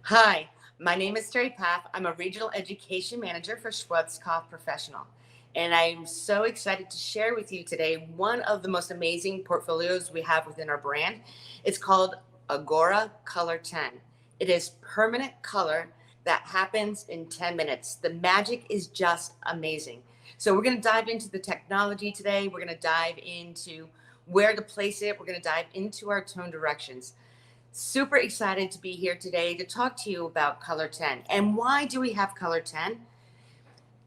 Hi, my name is Terri Pfaff. I'm a regional education manager for Schwarzkopf Professional. And I'm so excited to share with you today one of the most amazing portfolios we have within our brand. It's called IGORA COLOR10. It is permanent color that happens in 10 minutes. The magic is just amazing. So we're going to dive into the technology today. We're going to dive into where to place it. We're going to dive into our tone directions. Super excited to be here today to talk to you about Color 10. And why do we have Color 10?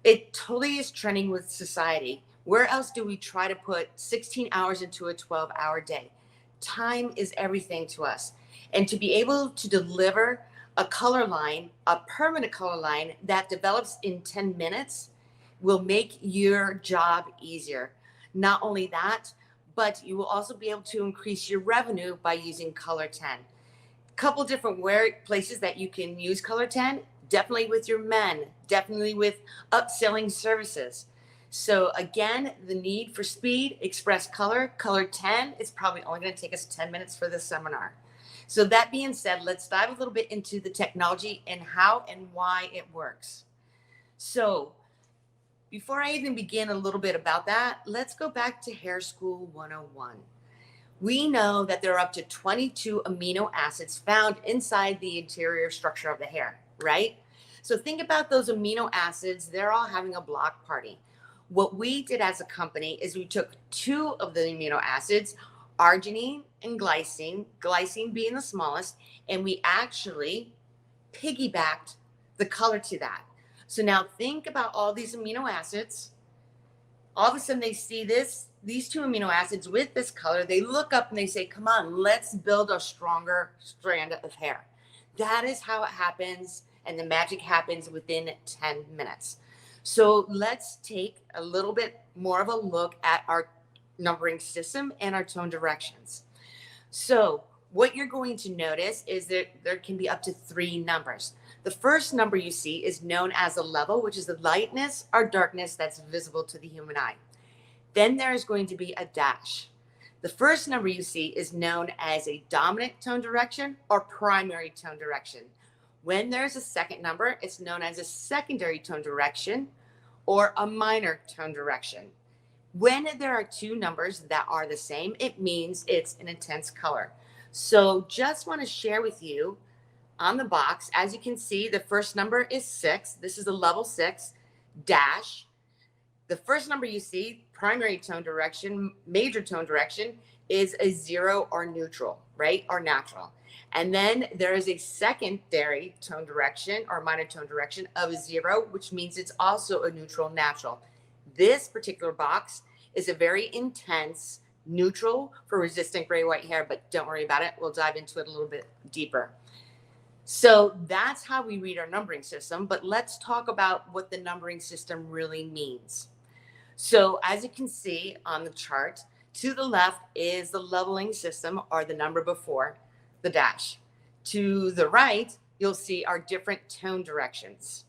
It totally is trending with society. Where else do we try to put 16 hours into a 12-hour day? Time is everything to us. And to be able to deliver a color line, a permanent color line that develops in 10 minutes will make your job easier. Not only that, but you will also be able to increase your revenue by using Color 10. Couple different places that you can use Color 10, definitely with your men, definitely with upselling services. So again, the need for speed, express color, Color 10 is probably only going to take us 10 minutes for this seminar. So that being said, let's dive a little bit into the technology and how and why it works. So before I even begin a little bit about that, let's go back to Hair School 101. We know that there are up to 22 amino acids found inside the interior structure of the hair, right? So think about those amino acids. They're all having a block party. What we did as a company is we took two of the amino acids, arginine and glycine being the smallest, and we actually piggybacked the color to that. So now think about all these amino acids. All of a sudden they see these two amino acids with this color. They look up and they say, come on, let's build a stronger strand of hair. That is how it happens. And the magic happens within 10 minutes. So let's take a little bit more of a look at our numbering system and our tone directions. So what you're going to notice is that there can be up to 3 numbers. The first number you see is known as a level, which is the lightness or darkness that's visible to the human eye. Then there is going to be a dash. The first number you see is known as a dominant tone direction or primary tone direction. When there's a second number, it's known as a secondary tone direction or a minor tone direction. When there are 2 numbers that are the same, it means it's an intense color. So just want to share with you on the box, as you can see, the first number is 6. This is a level 6 dash. The first number you see, primary tone direction, major tone direction, is a 0 or neutral, right? Or natural. And then there is a secondary tone direction or minor tone direction of 0, which means it's also a neutral natural. This particular box is a very intense neutral for resistant gray white hair, but don't worry about it. We'll dive into it a little bit deeper. So that's how we read our numbering system, but let's talk about what the numbering system really means. So as you can see on the chart, to the left is the leveling system or the number before the dash. To the right, you'll see our different tone directions.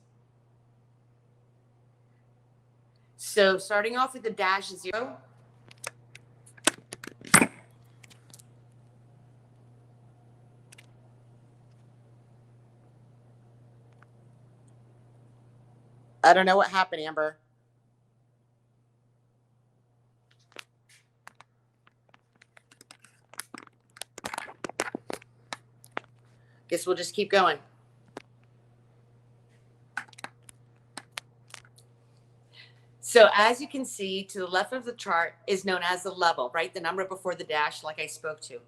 So starting off with the dash 0, I don't know what happened, Amber. Guess we'll just keep going. So as you can see, to the left of the chart is known as the level, right? The number before the dash, like I spoke to.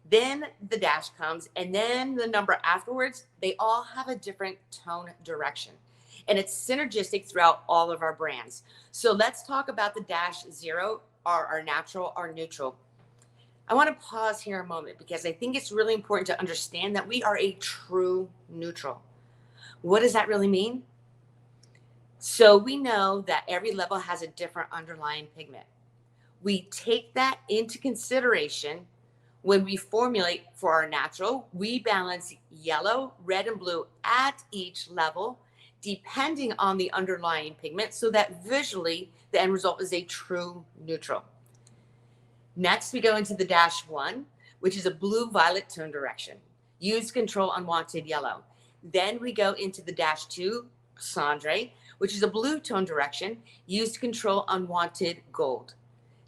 Then the dash comes, and then the number afterwards, they all have a different tone direction. And it's synergistic throughout all of our brands. So let's talk about the dash 0, or our natural or neutral. I want to pause here a moment because I think it's really important to understand that we are a true neutral. What does that really mean? So we know that every level has a different underlying pigment. We take that into consideration when we formulate for our natural. We balance yellow, red, and blue at each level, depending on the underlying pigment, so that visually the end result is a true neutral. Next, we go into the dash 1, which is a blue-violet tone direction. Use to control unwanted yellow. Then we go into the -2 cendre, which is a blue tone direction used to control unwanted gold.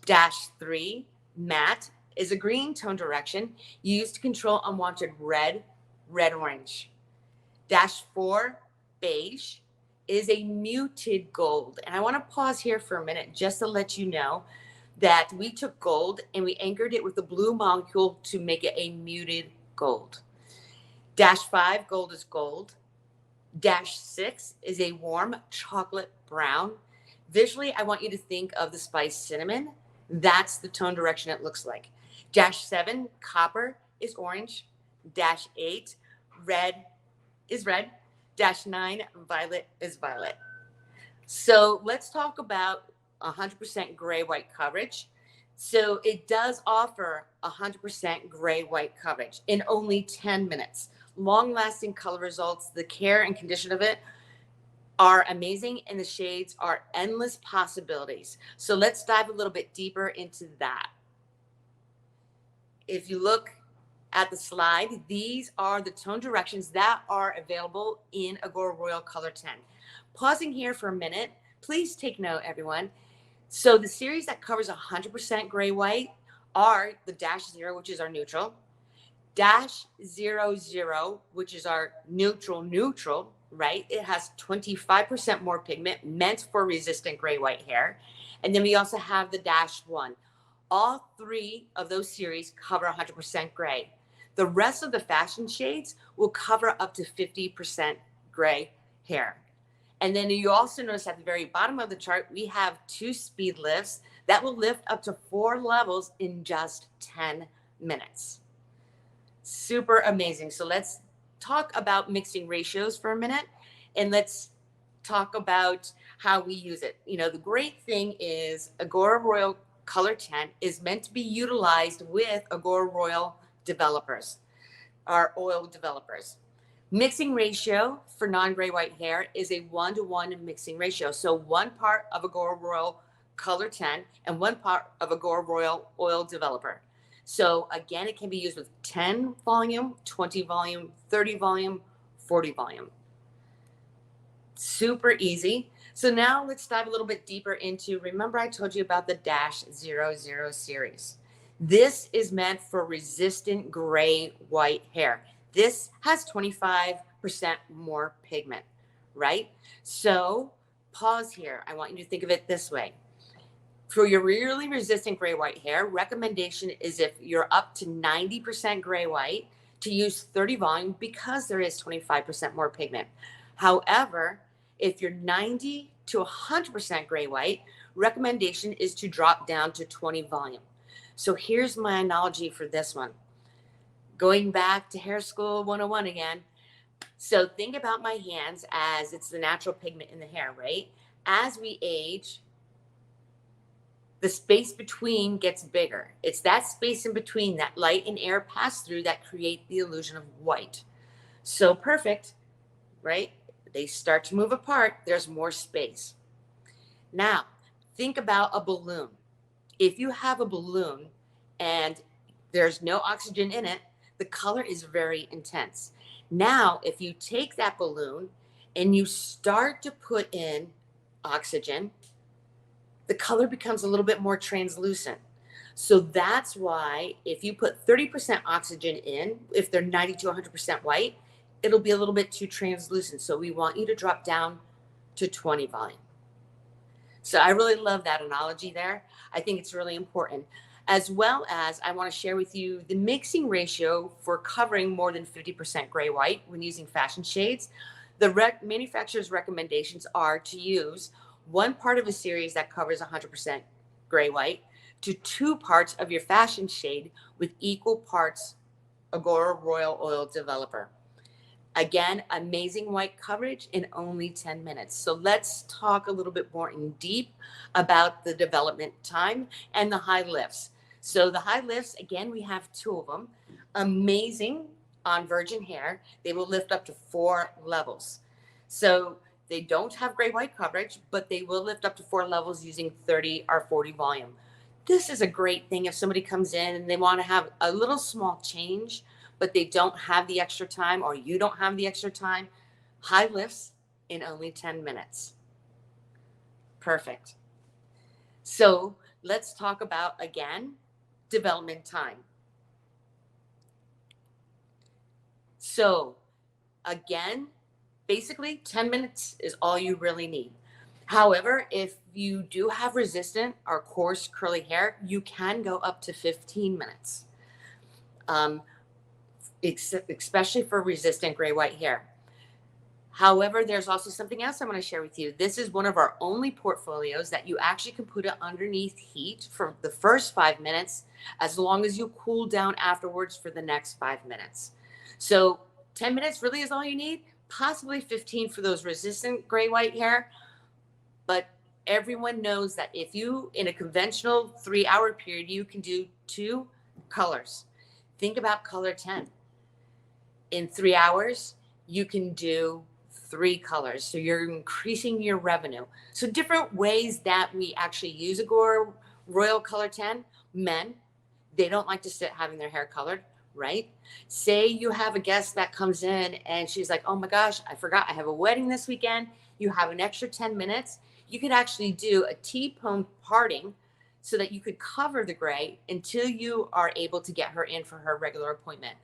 -3 matte is a green tone direction used to control unwanted red, orange. -4 beige is a muted gold. And I want to pause here for a minute just to let you know that we took gold and we anchored it with the blue molecule to make it a muted gold. -5 gold is gold. -6 is a warm chocolate brown. Visually, I want you to think of the spice cinnamon. That's the tone direction it looks like. -7 copper is orange. -8 red is red. -9 violet is violet. So let's talk about 100% gray white coverage. So it does offer 100% gray white coverage in only 10 minutes. Long lasting color results, the care and condition of it are amazing, and the shades are endless possibilities. So let's dive a little bit deeper into that. If you look at the slide, these are the tone directions that are available in IGORA Royal Color 10. Pausing here for a minute, please take note, everyone. So the series that covers 100% gray white are the -0, which is our neutral, -00, which is our neutral, right? It has 25% more pigment, meant for resistant gray white hair. And then we also have the -1. All three of those series cover 100% gray. The rest of the fashion shades will cover up to 50% gray hair. And then you also notice at the very bottom of the chart, we have 2 speed lifts that will lift up to 4 levels in just 10 minutes. Super amazing. So let's talk about mixing ratios for a minute, and let's talk about how we use it. You know, the great thing is IGORA Royal Color 10 is meant to be utilized with IGORA Royal developers, our oil developers. Mixing ratio for non-gray white hair is a 1-to-1 mixing ratio. So 1 part of IGORA Royal Color 10 and 1 part of IGORA Royal oil developer. So again, it can be used with 10 volume, 20 volume, 30 volume, 40 volume. Super easy. So now let's dive a little bit deeper into, remember I told you about the -00 series. This is meant for resistant gray white hair. This has 25% more pigment, right? So pause here. I want you to think of it this way. For your really resistant gray white hair, recommendation is if you're up to 90% gray white to use 30 volume because there is 25% more pigment. However, if you're 90 to 100% gray white, recommendation is to drop down to 20 volume. So here's my analogy for this one. Going back to hair school 101 again. So think about my hands as it's the natural pigment in the hair, right? As we age, the space between gets bigger. It's that space in between that light and air pass through that create the illusion of white. So perfect, right? They start to move apart. There's more space. Now, think about a balloon. If you have a balloon and there's no oxygen in it, the color is very intense. Now, if you take that balloon and you start to put in oxygen, the color becomes a little bit more translucent. So that's why if you put 30% oxygen in, if they're 90 to 100% white, it'll be a little bit too translucent. So we want you to drop down to 20 volume. So I really love that analogy there. I think it's really important. As well as I want to share with you the mixing ratio for covering more than 50% gray white when using fashion shades. The manufacturer's recommendations are to use 1 part of a series that covers 100% gray white to 2 parts of your fashion shade with equal parts IGORA Royal Oil Developer. Again, amazing white coverage in only 10 minutes. So let's talk a little bit more in deep about the development time and the high lifts. So the high lifts, again, we have 2 of them. Amazing on virgin hair. They will lift up to 4 levels. So they don't have gray white coverage, but they will lift up to 4 levels using 30 or 40 volume. This is a great thing if somebody comes in and they want to have a little small change, but they don't have the extra time, or you don't have the extra time, high lifts in only 10 minutes. Perfect. So let's talk about, again, development time. So again, basically 10 minutes is all you really need. However, if you do have resistant or coarse curly hair, you can go up to 15 minutes, especially for resistant gray-white hair. However, there's also something else I want to share with you. This is one of our only portfolios that you actually can put it underneath heat for the first 5 minutes, as long as you cool down afterwards for the next 5 minutes. So 10 minutes really is all you need, possibly 15 for those resistant gray-white hair. But everyone knows that if you, in a conventional 3-hour period, you can do 2 colors. Think about color 10. In 3 hours, you can do 3 colors. So you're increasing your revenue. So different ways that we actually use IGORA Royal Color 10. Men, they don't like to sit having their hair colored, right? Say you have a guest that comes in and she's like, oh my gosh, I forgot I have a wedding this weekend. You have an extra 10 minutes. You could actually do a T-pone parting so that you could cover the gray until you are able to get her in for her regular appointment.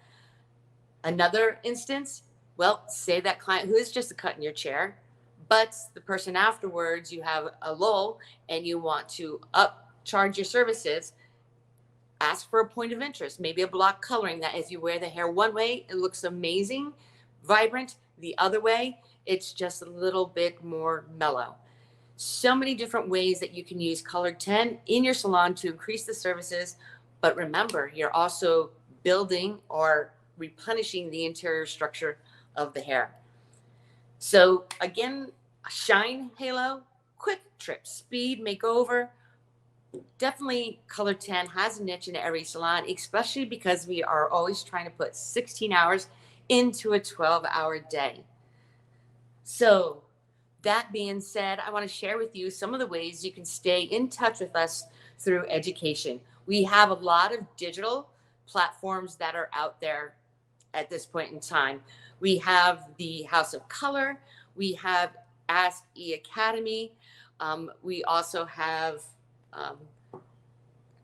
Another instance, well, say that client who is just a cut in your chair, but the person afterwards, you have a lull and you want to upcharge your services, ask for a point of interest, maybe a block coloring that if you wear the hair one way, it looks amazing, vibrant. The other way, it's just a little bit more mellow. So many different ways that you can use Color 10 in your salon to increase the services. But remember, you're also building or replenishing the interior structure of the hair. So again, shine halo, quick trip, speed makeover. Definitely Color 10 has a niche in every salon, especially because we are always trying to put 16 hours into a 12-hour day. So that being said, I want to share with you some of the ways you can stay in touch with us through education. We have a lot of digital platforms that are out there at this point in time. We have the House of Color. We have Ask E Academy. We also have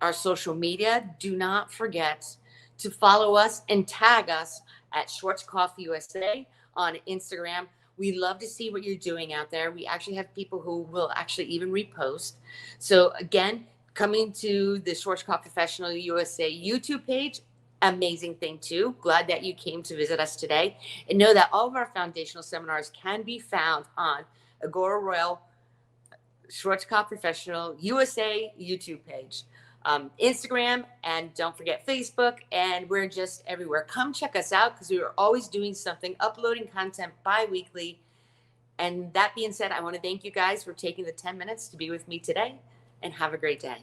our social media. Do not forget to follow us and tag us at Schwarzkopf USA on Instagram. We love to see what you're doing out there. We actually have people who will actually even repost. So again, coming to the Schwarzkopf Professional USA YouTube page, amazing thing too. Glad that you came to visit us today. And know that all of our foundational seminars can be found on IGORA Royal Schwarzkopf Professional USA YouTube page. Instagram, and don't forget Facebook, and we're just everywhere. Come check us out because we are always doing something, uploading content bi-weekly. And that being said, I want to thank you guys for taking the 10 minutes to be with me today, and have a great day.